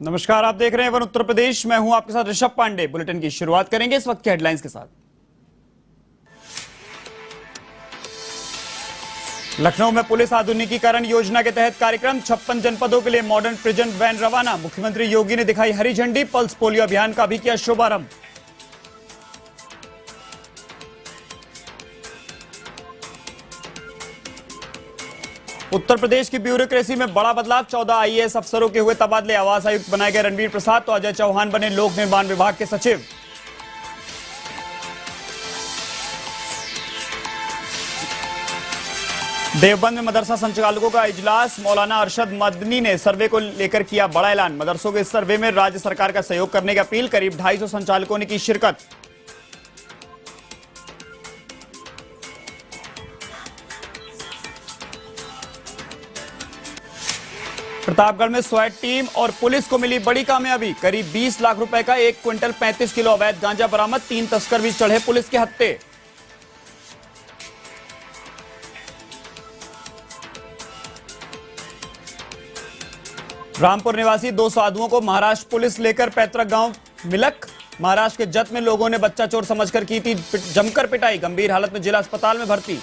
नमस्कार, आप देख रहे हैं वन उत्तर प्रदेश। मैं हूं आपके साथ ऋषभ पांडे। बुलेटिन की शुरुआत करेंगे इस वक्त की हेडलाइंस के साथ। लखनऊ में पुलिस आधुनिकीकरण योजना के तहत कार्यक्रम, 56 जनपदों के लिए मॉडर्न प्रिजन वैन रवाना। मुख्यमंत्री योगी ने दिखाई हरी झंडी, पल्स पोलियो अभियान का भी किया शुभारंभ। उत्तर प्रदेश की ब्यूरोक्रेसी में बड़ा बदलाव, 14 आईएएस अफसरों के हुए तबादले। आवास आयुक्त बनाए गए रणबीर प्रसाद तो अजय चौहान बने लोक निर्माण विभाग के सचिव। देवबंद में मदरसा संचालकों का इजलास, मौलाना अरशद मदनी ने सर्वे को लेकर किया बड़ा ऐलान। मदरसों के इस सर्वे में राज्य सरकार का सहयोग करने की अपील। करीब 250 संचालकों ने की शिरकत। प्रतापगढ़ में स्वैट टीम और पुलिस को मिली बड़ी कामयाबी। करीब 20 लाख रुपए का 1 क्विंटल 35 किलो अवैध गांजा बरामद। 3 तस्कर भी चढ़े पुलिस के हत्थे। रामपुर निवासी 2 साधुओं को महाराष्ट्र पुलिस लेकर पैतृक गांव मिलक। महाराष्ट्र के जत में लोगों ने बच्चा चोर समझकर की थी जमकर पिटाई। गंभीर हालत में जिला अस्पताल में भर्ती।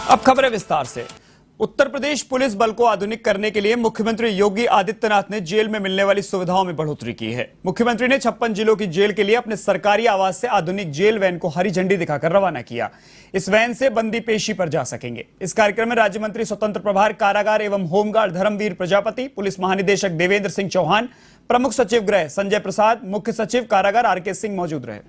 अब खबरें विस्तार से। उत्तर प्रदेश पुलिस बल को आधुनिक करने के लिए मुख्यमंत्री योगी आदित्यनाथ ने जेल में मिलने वाली सुविधाओं में बढ़ोतरी की है। मुख्यमंत्री ने 56 जिलों की जेल के लिए अपने सरकारी आवास से आधुनिक जेल वैन को हरी झंडी दिखाकर रवाना किया। इस वैन से बंदी पेशी पर जा सकेंगे। इस कार्यक्रम में राज्य मंत्री स्वतंत्र प्रभार कारागार एवं होमगार्ड धर्मवीर प्रजापति, पुलिस महानिदेशक देवेंद्र सिंह चौहान, प्रमुख सचिव गृह संजय प्रसाद, मुख्य सचिव कारागार आरके सिंह मौजूद रहे।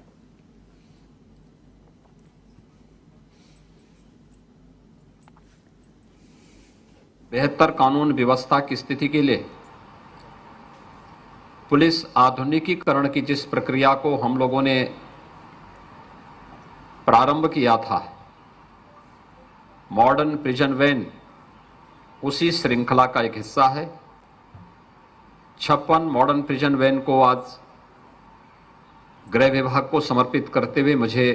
बेहतर कानून व्यवस्था की स्थिति के लिए पुलिस आधुनिकीकरण की जिस प्रक्रिया को हम लोगों ने प्रारंभ किया था, मॉडर्न प्रिजन वैन उसी श्रृंखला का एक हिस्सा है। 56 मॉडर्न प्रिजन वैन को आज गृह विभाग को समर्पित करते हुए मुझे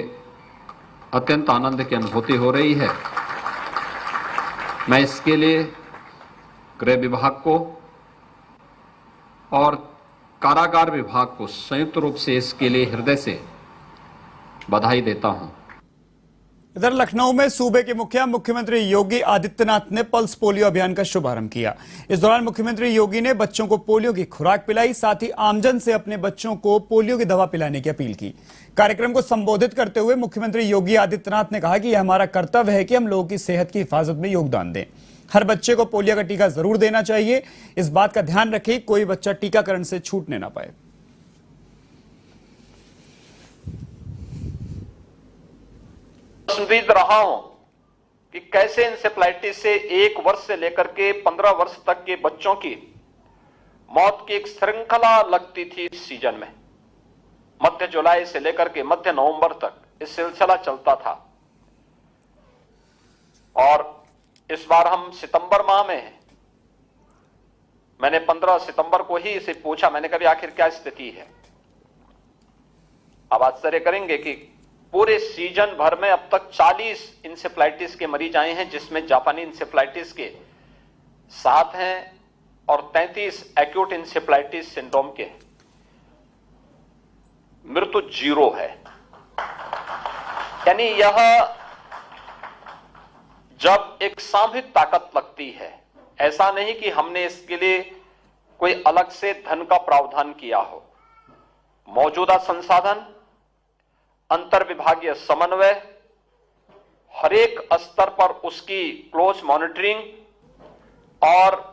अत्यंत आनंद की अनुभूति हो रही है। मैं इसके लिए गृह विभाग को और कारागार विभाग को संयुक्त रूप से इसके लिए हृदय से बधाई देता हूं। इधर लखनऊ में सूबे के मुख्यमंत्री योगी आदित्यनाथ ने पल्स पोलियो अभियान का शुभारंभ किया। इस दौरान मुख्यमंत्री योगी ने बच्चों को पोलियो की खुराक पिलाई, साथ ही आमजन से अपने बच्चों को पोलियो की दवा पिलाने की अपील की। कार्यक्रम को संबोधित करते हुए मुख्यमंत्री योगी आदित्यनाथ ने कहा कि यह हमारा कर्तव्य है कि हम लोगों की सेहत की हिफाजत में योगदान दें। हर बच्चे को पोलियो का टीका जरूर देना चाहिए। इस बात का ध्यान रखें कोई बच्चा टीकाकरण से छूटने ना पाए। संदिग्ध रहा हूं कि कैसे इंसेफ्लाइटिस से 1 वर्ष से लेकर के 15 वर्ष तक के बच्चों की मौत की एक श्रृंखला लगती थी इस सीजन में। मध्य जुलाई से लेकर के मध्य नवंबर तक इस सिलसिला चलता था और इस बार हम सितंबर माह में हैं। मैंने 15 सितंबर को ही इसे पूछा, मैंने कहा आखिर क्या स्थिति है। अब आश्चर्य करेंगे कि पूरे सीजन भर में अब तक 40 इंसेफ्लाइटिस के मरीज आए हैं, जिसमें जापानी इंसेफ्लाइटिस के 7 हैं और 33 एक्यूट इंसेफ्लाइटिस सिंड्रोम के। मृत्यु 0 है। यानी यह जब एक सामूहिक ताकत लगती है, ऐसा नहीं कि हमने इसके लिए कोई अलग से धन का प्रावधान किया हो। मौजूदा संसाधन, अंतर विभागीय समन्वय, हर एक स्तर पर उसकी क्लोज मॉनिटरिंग। और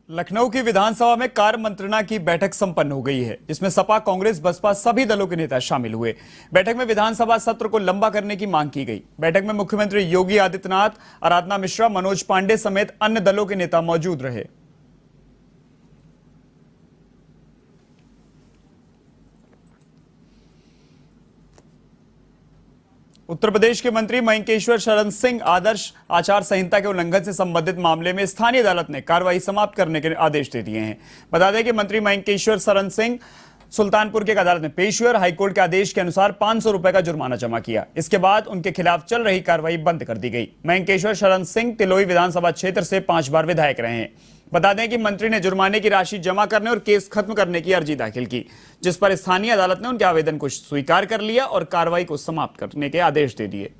लखनऊ की विधानसभा में कार्य मंत्रणा की बैठक संपन्न हो गई है, जिसमें सपा, कांग्रेस, बसपा सभी दलों के नेता शामिल हुए। बैठक में विधानसभा सत्र को लंबा करने की मांग की गई। बैठक में मुख्यमंत्री योगी आदित्यनाथ, आराधना मिश्रा, मनोज पांडे समेत अन्य दलों के नेता मौजूद रहे। उत्तर प्रदेश के मंत्री मयंकेश्वर शरण सिंह आदर्श आचार संहिता के उल्लंघन से संबंधित मामले में स्थानीय अदालत ने कार्रवाई समाप्त करने के आदेश दे दिए हैं। बता दें कि मंत्री मयंकेश्वर शरण सिंह सुल्तानपुर की एक अदालत में पेश हुए और हाईकोर्ट के आदेश के अनुसार 500 रुपए का जुर्माना जमा किया। इसके बाद उनके खिलाफ चल रही कार्रवाई बंद कर दी गई। मयंकेश्वर शरण सिंह तिलोई विधानसभा क्षेत्र से 5 बार विधायक रहे हैं। बता दें कि मंत्री ने जुर्माने की राशि जमा करने और केस खत्म करने की अर्जी दाखिल की, जिस पर स्थानीय अदालत ने उनके आवेदन को स्वीकार कर लिया और कार्रवाई को समाप्त करने के आदेश दे दिए।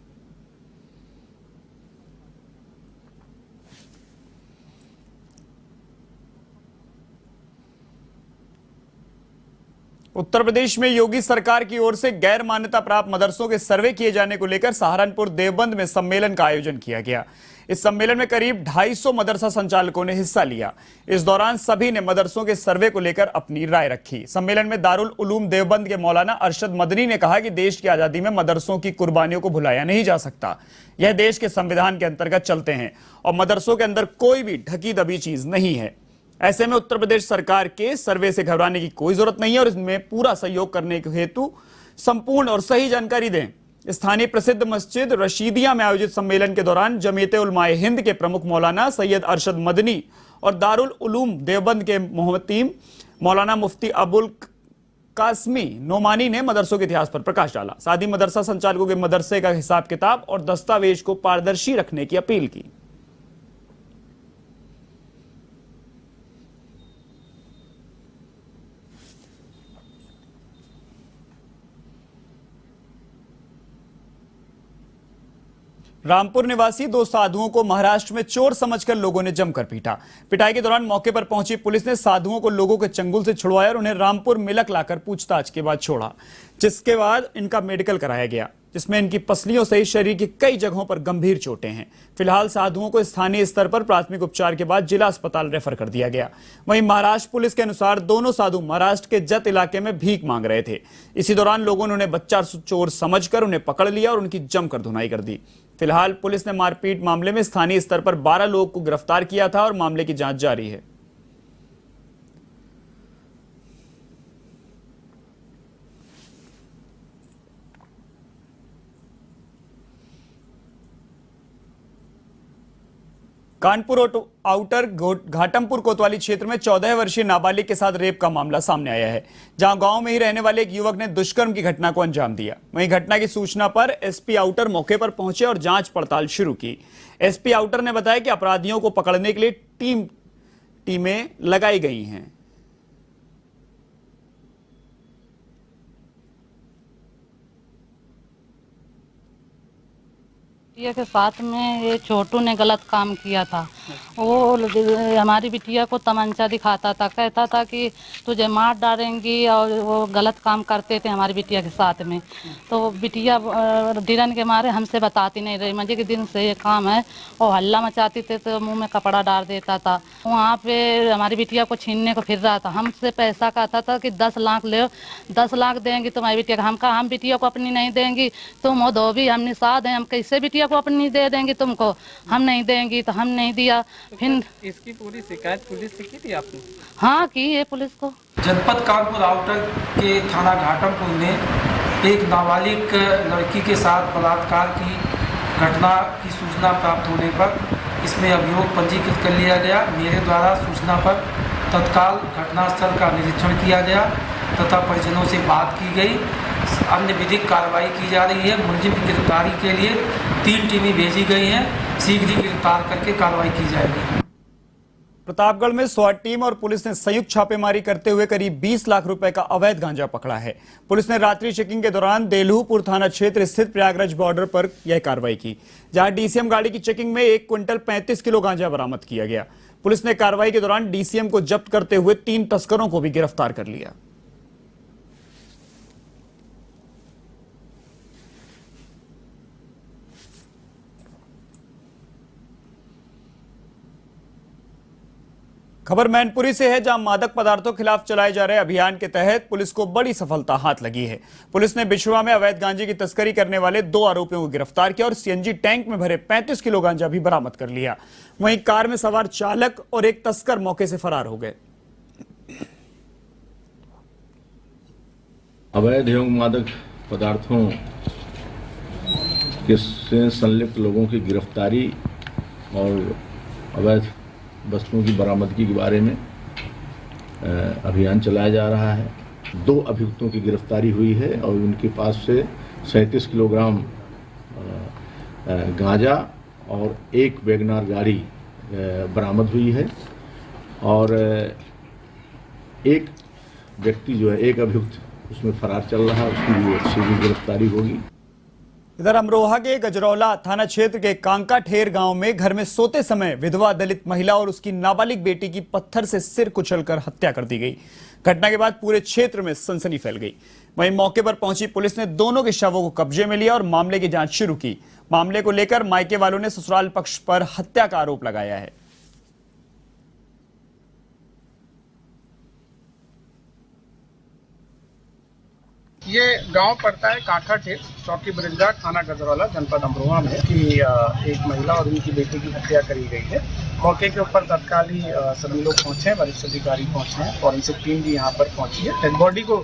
उत्तर प्रदेश में योगी सरकार की ओर से गैर मान्यता प्राप्त मदरसों के सर्वे किए जाने को लेकर सहारनपुर देवबंद में सम्मेलन का आयोजन किया गया। इस सम्मेलन में करीब 250 मदरसा संचालकों ने हिस्सा लिया। इस दौरान सभी ने मदरसों के सर्वे को लेकर अपनी राय रखी। सम्मेलन में दारुल उलूम देवबंद के मौलाना अरशद मदनी ने कहा कि देश की आजादी में मदरसों की कुर्बानियों को भुलाया नहीं जा सकता। यह देश के संविधान के अंतर्गत चलते हैं और मदरसों के अंदर कोई भी ढकी दबी चीज नहीं है। ऐसे में उत्तर प्रदेश सरकार के सर्वे से घबराने की कोई जरूरत नहीं है और इसमें पूरा सहयोग करने के हेतु संपूर्ण और सही जानकारी दें। स्थानीय प्रसिद्ध मस्जिद रशीदिया में आयोजित सम्मेलन के दौरान जमीयत उलमाए हिंद के प्रमुख मौलाना सैयद अरशद मदनी और दारुल उलूम देवबंद के मोहम्मतीम मौलाना मुफ्ती अबुल कासमी नोमानी ने मदरसों के इतिहास पर प्रकाश डाला। साथ ही मदरसा संचालकों के मदरसे का हिसाब किताब और दस्तावेज को पारदर्शी रखने की अपील की। रामपुर निवासी 2 साधुओं को महाराष्ट्र में चोर समझकर लोगों ने जमकर पीटा। पिटाई के दौरान मौके पर पहुंची पुलिस ने साधुओं को लोगों के चंगुल से छुड़वाया और उन्हें रामपुर मिलक लाकर पूछताछ के बाद छोड़ा, जिसके बाद इनका मेडिकल कराया गया, जिसमें इनकी पसलियों सहित शरीर की कई जगहों पर गंभीर चोटें हैं। फिलहाल साधुओं को स्थानीय स्तर पर प्राथमिक उपचार के बाद जिला अस्पताल रेफर कर दिया गया। वहीं महाराष्ट्र पुलिस के अनुसार दोनों साधु महाराष्ट्र के जत इलाके में भीख मांग रहे थे। इसी दौरान लोगों ने उन्हें बच्चा चोर समझकर उन्हें पकड़ लिया और उनकी जमकर धुनाई कर दी। फिलहाल पुलिस ने मारपीट मामले में स्थानीय स्तर पर 12 लोगों को गिरफ्तार किया था और मामले की जांच जारी है। कानपुर आउटर घाटमपुर कोतवाली क्षेत्र में 14 वर्षीय नाबालिग के साथ रेप का मामला सामने आया है, जहां गांव में ही रहने वाले एक युवक ने दुष्कर्म की घटना को अंजाम दिया। वहीं घटना की सूचना पर एसपी आउटर मौके पर पहुंचे और जांच पड़ताल शुरू की। एसपी आउटर ने बताया कि अपराधियों को पकड़ने के लिए टीमें लगाई गई हैं। के साथ में ये छोटू ने गलत काम किया था। वो हमारी बिटिया को तमंचा दिखाता था, कहता था कि तुझे मार डालेंगी, और वो गलत काम करते थे हमारी बिटिया के साथ में। तो बिटिया डरन के मारे हमसे बताती नहीं रही, मुझे के दिन से ये काम है, और हल्ला मचाती थे तो मुंह में कपड़ा डाल देता था। वहाँ पे हमारी बिटिया को छीनने को फिर रहा था। हमसे पैसा कहता था कि 10 लाख ले, 10 लाख देंगी तुम्हारी बिटिया का। हम कहा हम बिटिया को अपनी नहीं देंगी, तुम हो धोबी, हम निषाद हैं, हम कैसे बिटिया को अपनी दे देंगे तुमको, हम नहीं देंगी। तो हम नहीं दिया। तो फिर इसकी पूरी शिकायत पुलिस से की थी आपने? हाँ की है पुलिस को। जनपद कानपुर आउटर के थाना घाटमपुर में एक नाबालिग लड़की के साथ बलात्कार की घटना की सूचना प्राप्त होने पर इसमें अभियोग पंजीकृत कर लिया गया। मेरे द्वारा सूचना पर तत्काल घटनास्थल का निरीक्षण किया गया तथा परिजनों से बात की गई। अन्य विधिक कार्रवाई की जा रही है। मुलजिम की गिरफ्तारी के लिए 3 टीमें भेजी गई हैं। शीघ्र ही गिरफ्तार करके कार्रवाई की जाएगी। प्रतापगढ़ में स्वाट टीम और पुलिस ने संयुक्त छापेमारी करते हुए करीब 20 लाख रुपए का अवैध गांजा पकड़ा है। पुलिस ने रात्रि चेकिंग के दौरान देलहूपुर थाना क्षेत्र स्थित प्रयागराज बॉर्डर पर यह कार्रवाई की, जहां डीसीएम गाड़ी की चेकिंग में 1 क्विंटल 35 किलो गांजा बरामद किया गया। पुलिस ने कार्रवाई के दौरान डीसीएम को जब्त करते हुए 3 तस्करों को भी गिरफ्तार कर लिया। खबर मैनपुरी से है, जहां मादक पदार्थों के खिलाफ चलाए जा रहे अभियान के तहत पुलिस को बड़ी सफलता हाथ लगी है। पुलिस ने बिछुआ में अवैध गांजे की तस्करी करने वाले 2 आरोपियों को गिरफ्तार किया और सीएनजी टैंक में भरे 35 किलो गांजा भी बरामद कर लिया। वहीं कार में सवार चालक और एक तस्कर मौके से फरार हो गए। अवैध एवं मादक पदार्थों के से संलिप्त लोगों की गिरफ्तारी और अवैध वस्तुओं की बरामदगी के बारे में अभियान चलाया जा रहा है। 2 अभियुक्तों की गिरफ्तारी हुई है और उनके पास से 37 किलोग्राम गांजा और 1 वैगनार गाड़ी बरामद हुई है और एक व्यक्ति जो है, एक अभियुक्त उसमें फरार चल रहा है, उसकी भी शीघ्र गिरफ्तारी होगी। इधर अमरोहा के गजरौला थाना क्षेत्र के कांका ठेर गांव में घर में सोते समय विधवा दलित महिला और उसकी नाबालिग बेटी की पत्थर से सिर कुचलकर हत्या कर दी गई। घटना के बाद पूरे क्षेत्र में सनसनी फैल गई। वहीं मौके पर पहुंची पुलिस ने दोनों के शवों को कब्जे में लिया और मामले की जांच शुरू की। मामले को लेकर मायके वालों ने ससुराल पक्ष पर हत्या का आरोप लगाया है। ये गांव पड़ता है कांका ठेर, चौकी ब्रिजघाट, थाना गजरौला, जनपद अमरोहा में कि एक महिला और उनकी बेटी की हत्या करी गई है। मौके के ऊपर तत्काल ही सभी लोग पहुंचे हैं, वरिष्ठ अधिकारी पहुंचे हैं, फॉरेंसिक टीम भी यहाँ पर पहुंची है। डेड बॉडी को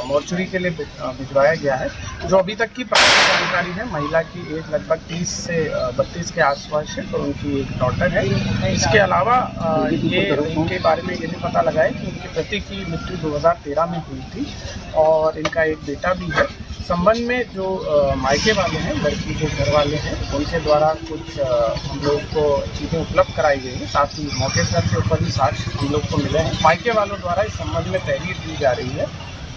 मॉर्चुरी के लिए भिजवाया गया है। जो अभी तक की प्राप्त जानकारी है, महिला की एज लगभग 30 से 32 के आसपास है और उनकी एक डॉटर है। इसके अलावा ये इनके बारे में ये भी पता लगा है कि उनके पति की मृत्यु 2013 में हुई थी और इनका एक बेटा भी है। संबंध में जो मायके वाले हैं, लड़की के घर वाले हैं, उनके द्वारा कुछ हम लोग को चीज़ें उपलब्ध कराई गई हैं। साथ ही मौके पर के ऊपर भी साक्ष्य हम लोग को मिले हैं। मायके वालों द्वारा इस संबंध में तहरीर की जा रही है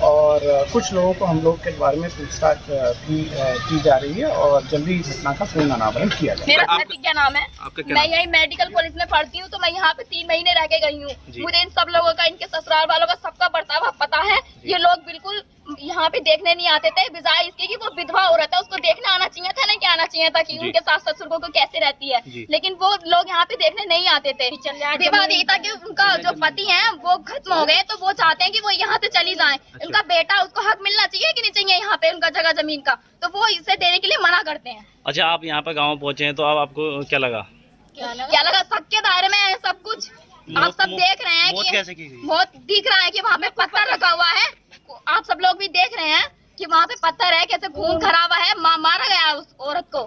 और कुछ लोगों को हम लोग के बारे में पूछताछ भी की जा रही है और जल्दी इस घटना का पूर्ण अनावरण किया जाएगा। मेरा प्रतिज्ञा नाम है। मैं यही मेडिकल कॉलेज में पढ़ती हूँ, तो मैं यहाँ पे 3 महीने रह के गई हूँ। मुझे इन सब लोगों का, इनके ससुराल वालों का सबका बर्ताव पता है। ये लोग बिल्कुल यहाँ पे देखने नहीं आते थे, बजाय इसके कि वो विधवा औरत है, उसको देखने आना चाहिए था, नहीं क्या आना चाहिए था कि उनके सास ससुर को कैसे रहती है, लेकिन वो लोग यहाँ पे देखने नहीं आते थे। विवाद ये था कि उनका जो पति है वो खत्म हो गए, तो वो चाहते हैं कि वो यहाँ से चली जाए। उनका बेटा, उसको हक मिलना चाहिए कि नहीं चाहिए यहाँ पे उनका जगह जमीन का, तो वो इसे देने के लिए मना करते हैं। अच्छा, आप यहाँ पे गाँव पहुँचे हैं, तो अब आपको क्या लगा? सबके दायरे में है सब कुछ। आप सब देख रहे हैं कि बहुत दिख रहा है कि वहाँ पे पत्थर रखा हुआ है। आप सब लोग भी देख रहे हैं कि वहाँ पे पत्थर है, कैसे खून खराबा है, मारा गया उस औरत को।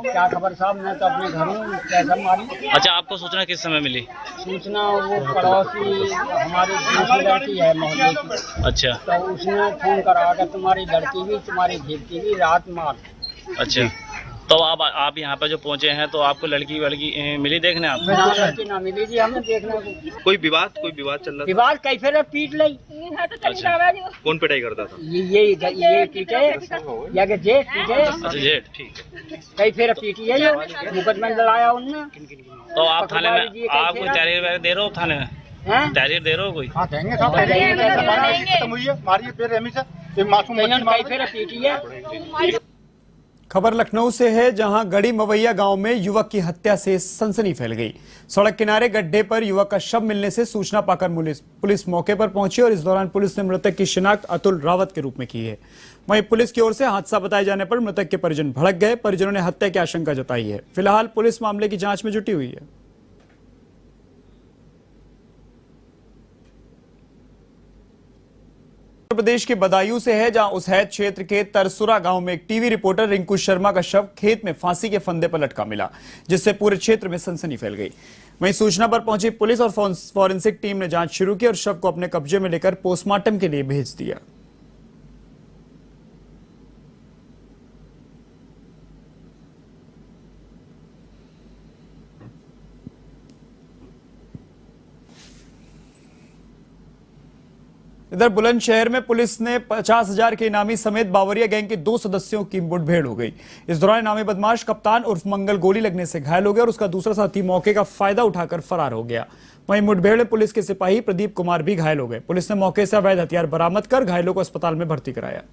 क्या खबर साहब, मैं तो अपने घर में कैसा मारी। अच्छा, आपको सूचना किस समय मिली? सूचना वो पड़ोसी हमारी दूसरी लड़की है मोहल्ले की। अच्छा, तो उसने फोन करा कर तुम्हारी लड़की भी, तुम्हारी बेटी भी रात मार। अच्छा, तो आप यहाँ पे जो पहुँचे हैं, तो आपको लड़की मिली देखने? आप लड़की ना मिली जी हमें देखने को। कोई विवाद चल रहा था? विवाद कैसे पीट ली? अच्छा, कौन पिटाई करता था? ये पीटे या के जेठ पीटे। अच्छा, जेठ, ठीक है। कई फिर पीटी है, मुकदमा लड़ाया उनने। तो आप थाने में, आप कोई तहरीर वगैरह दे रहे हो? थाने में तहरीर दे रहे हो कोई? देंगे। खबर लखनऊ से है, जहां गड़ी मवैया गांव में युवक की हत्या से सनसनी फैल गई। सड़क किनारे गड्ढे पर युवक का शव मिलने से सूचना पाकर पुलिस मौके पर पहुंची और इस दौरान पुलिस ने मृतक की शिनाख्त अतुल रावत के रूप में की है। वहीं पुलिस की ओर से हादसा बताए जाने पर मृतक के परिजन भड़क गए। परिजनों ने हत्या की आशंका जताई है। फिलहाल पुलिस मामले की जांच में जुटी हुई है। उत्तर प्रदेश के बदायूं से है, जहां उसहैद क्षेत्र के तरसुरा गांव में एक टीवी रिपोर्टर रिंकू शर्मा का शव खेत में फांसी के फंदे पर लटका मिला, जिससे पूरे क्षेत्र में सनसनी फैल गई। वहीं सूचना पर पहुंची पुलिस और फॉरेंसिक टीम ने जांच शुरू की और शव को अपने कब्जे में लेकर पोस्टमार्टम के लिए भेज दिया। इधर बुलंदशहर में पुलिस ने 50,000 के इनामी समेत बावरिया गैंग के 2 सदस्यों की मुठभेड़ हो गई। इस दौरान इनामी बदमाश कप्तान उर्फ मंगल गोली लगने से घायल हो गया और उसका दूसरा साथी मौके का फायदा उठाकर फरार हो गया। वहीं मुठभेड़ में पुलिस के सिपाही प्रदीप कुमार भी घायल हो गए। पुलिस ने मौके से अवैध हथियार बरामद कर घायलों को अस्पताल में भर्ती कराया।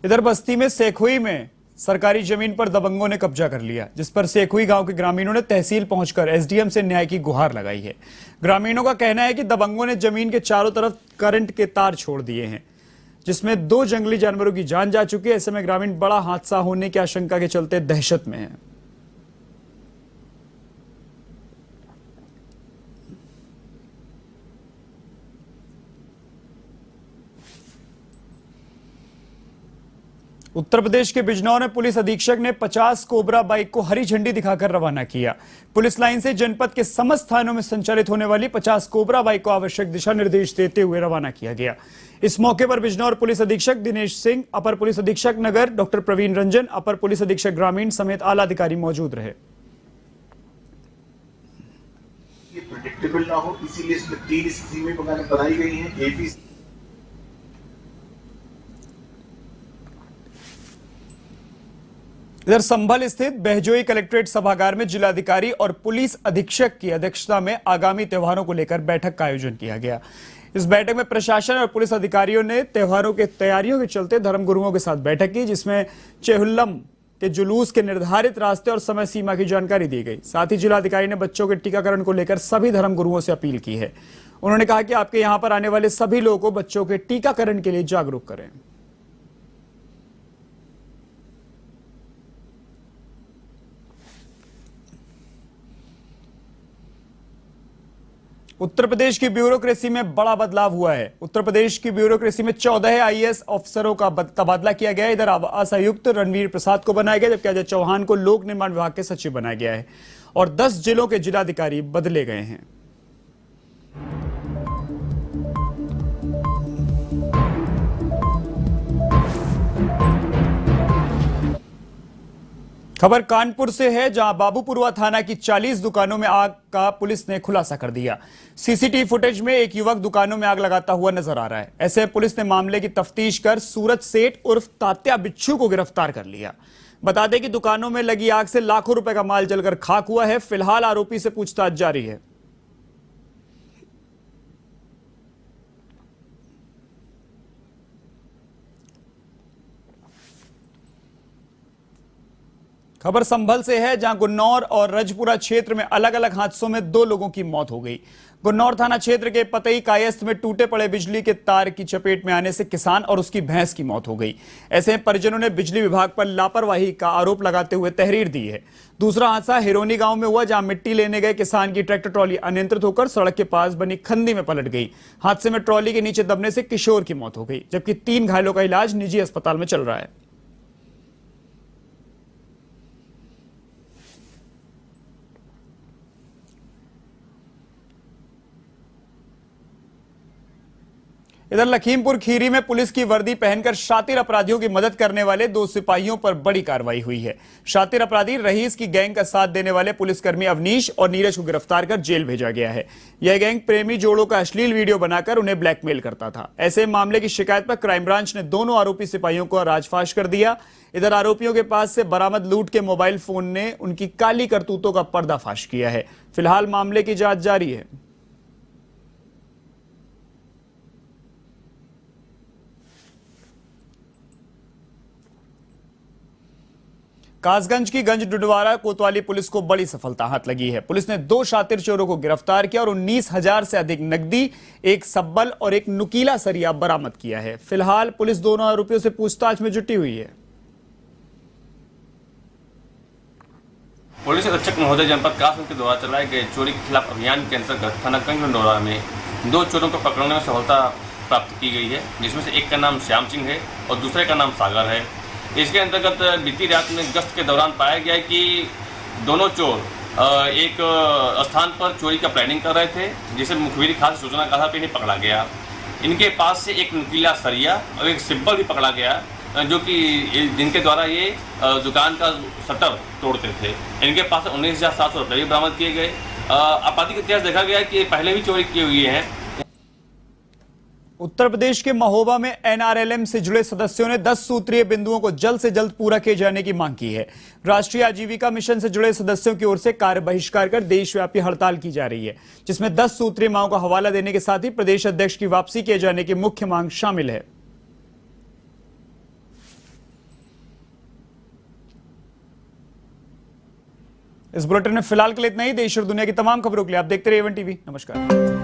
इधर बस्ती में सेखुई में सरकारी जमीन पर दबंगों ने कब्जा कर लिया, जिस पर सेखुई गांव के ग्रामीणों ने तहसील पहुंचकर एसडीएम से न्याय की गुहार लगाई है। ग्रामीणों का कहना है कि दबंगों ने जमीन के चारों तरफ करंट के तार छोड़ दिए हैं, जिसमें 2 जंगली जानवरों की जान जा चुकी है। ऐसे में ग्रामीण बड़ा हादसा होने की आशंका के चलते दहशत में हैं। उत्तर प्रदेश के बिजनौर में पुलिस अधीक्षक ने 50 कोबरा बाइक को हरी झंडी दिखाकर रवाना किया। पुलिस लाइन से जनपद के समस्त थानों में संचालित होने वाली 50 कोबरा बाइक को आवश्यक दिशा निर्देश देते हुए रवाना किया गया। इस मौके पर बिजनौर पुलिस अधीक्षक दिनेश सिंह, अपर पुलिस अधीक्षक नगर डॉक्टर प्रवीण रंजन, अपर पुलिस अधीक्षक ग्रामीण समेत आला अधिकारी मौजूद रहे। ये प्रेडिक्टेबल ना हो, इसीलिए इसमें 3 स्कीमें बनाई गई हैं। एबीसी इधर संभल स्थित बहजोई कलेक्ट्रेट सभागार में जिलाधिकारी और पुलिस अधीक्षक की अध्यक्षता में आगामी त्योहारों को लेकर बैठक का आयोजन किया गया। इस बैठक में प्रशासन और पुलिस अधिकारियों ने त्योहारों की तैयारियों के चलते धर्मगुरुओं के साथ बैठक की, जिसमें चेहुल्लम के जुलूस के निर्धारित रास्ते और समय सीमा की जानकारी दी गई। साथ ही जिलाधिकारी ने बच्चों के टीकाकरण को लेकर सभी धर्मगुरुओं से अपील की है। उन्होंने कहा कि आपके यहां पर आने वाले सभी लोगों को बच्चों के टीकाकरण के लिए जागरूक करें। उत्तर प्रदेश की ब्यूरोक्रेसी में बड़ा बदलाव हुआ है। उत्तर प्रदेश की ब्यूरोक्रेसी में 14 आईएएस अफसरों का तबादला किया गया है। इधर आवास आयुक्त रणवीर प्रसाद को बनाया गया, जबकि अजय चौहान को लोक निर्माण विभाग के सचिव बनाया गया है और 10 जिलों के जिलाधिकारी बदले गए हैं। खबर कानपुर से है, जहां बाबूपुरवा थाना की 40 दुकानों में आग का पुलिस ने खुलासा कर दिया। सीसीटीवी फुटेज में एक युवक दुकानों में आग लगाता हुआ नजर आ रहा है। ऐसे में पुलिस ने मामले की तफ्तीश कर सूरज सेठ उर्फ तात्या बिच्छू को गिरफ्तार कर लिया। बता दें कि दुकानों में लगी आग से लाखों रुपए का माल जलकर खाक हुआ है। फिलहाल आरोपी से पूछताछ जारी है। खबर संभल से है, जहां गुन्नौर और रजपुरा क्षेत्र में अलग अलग हादसों में 2 लोगों की मौत हो गई। गुन्नौर थाना क्षेत्र के पतई कायस्थ में टूटे पड़े बिजली के तार की चपेट में आने से किसान और उसकी भैंस की मौत हो गई। ऐसे में परिजनों ने बिजली विभाग पर लापरवाही का आरोप लगाते हुए तहरीर दी है। दूसरा हादसा हिरोनी गांव में हुआ, जहां मिट्टी लेने गए किसान की ट्रैक्टर ट्रॉली अनियंत्रित होकर सड़क के पास बनी खंदी में पलट गई। हादसे में ट्रॉली के नीचे दबने से किशोर की मौत हो गई, जबकि 3 घायलों का इलाज निजी अस्पताल में चल रहा है। इधर लखीमपुर खीरी में पुलिस की वर्दी पहनकर शातिर अपराधियों की मदद करने वाले 2 सिपाहियों पर बड़ी कार्रवाई हुई है। शातिर अपराधी रहीस की गैंग का साथ देने वाले पुलिसकर्मी अवनीश और नीरज को गिरफ्तार कर जेल भेजा गया है। यह गैंग प्रेमी जोड़ों का अश्लील वीडियो बनाकर उन्हें ब्लैकमेल करता था। ऐसे मामले की शिकायत पर क्राइम ब्रांच ने दोनों आरोपी सिपाहियों को राजफाश कर दिया। इधर आरोपियों के पास से बरामद लूट के मोबाइल फोन ने उनकी काली करतूतों का पर्दाफाश किया है। फिलहाल मामले की जांच जारी है। कासगंज की गंज डुडवारा कोतवाली पुलिस को बड़ी सफलता हाथ लगी है। पुलिस ने 2 शातिर चोरों को गिरफ्तार किया और 19,000 से अधिक नकदी, एक सब्बल और एक नुकीला सरिया बरामद किया है। फिलहाल पुलिस दोनों आरोपियों से पूछताछ में जुटी हुई है। पुलिस अधीक्षक महोदय जनपद कासगंज के द्वारा चलाए गए चोरी के खिलाफ अभियान के अंतर्गत थाना गंज डुडवारा में 2 चोरों को पकड़ने में सफलता प्राप्त की गई है, जिसमें से एक का नाम श्याम सिंह है और दूसरे का नाम सागर है। इसके अंतर्गत बीती रात में गश्त के दौरान पाया गया कि दोनों चोर एक स्थान पर चोरी का प्लानिंग कर रहे थे, जिसे मुखबिर खास सूचना का आधार पर इन्हें पकड़ा गया। इनके पास से एक नुकीला सरिया और एक सिब्बल भी पकड़ा गया, जो कि जिनके द्वारा ये दुकान का शटर तोड़ते थे। इनके पास 19,700 रुपये भी बरामद किए गए। आपराधिक इतिहास देखा गया कि पहले भी चोरी की हुई है। उत्तर प्रदेश के महोबा में एनआरएलएम से जुड़े सदस्यों ने 10 सूत्रीय बिंदुओं को जल्द से जल्द पूरा किए जाने की मांग की है। राष्ट्रीय आजीविका मिशन से जुड़े सदस्यों की ओर से कार्य बहिष्कार कर देशव्यापी हड़ताल की जा रही है, जिसमें 10 सूत्रीय मांगों का हवाला देने के साथ ही प्रदेश अध्यक्ष की वापसी किए जाने की मुख्य मांग शामिल है। इस बुलेटिन में फिलहाल के लिए इतना ही। देश और दुनिया की तमाम खबरों के लिए आप देखते रहिए AVN टीवी। नमस्कार।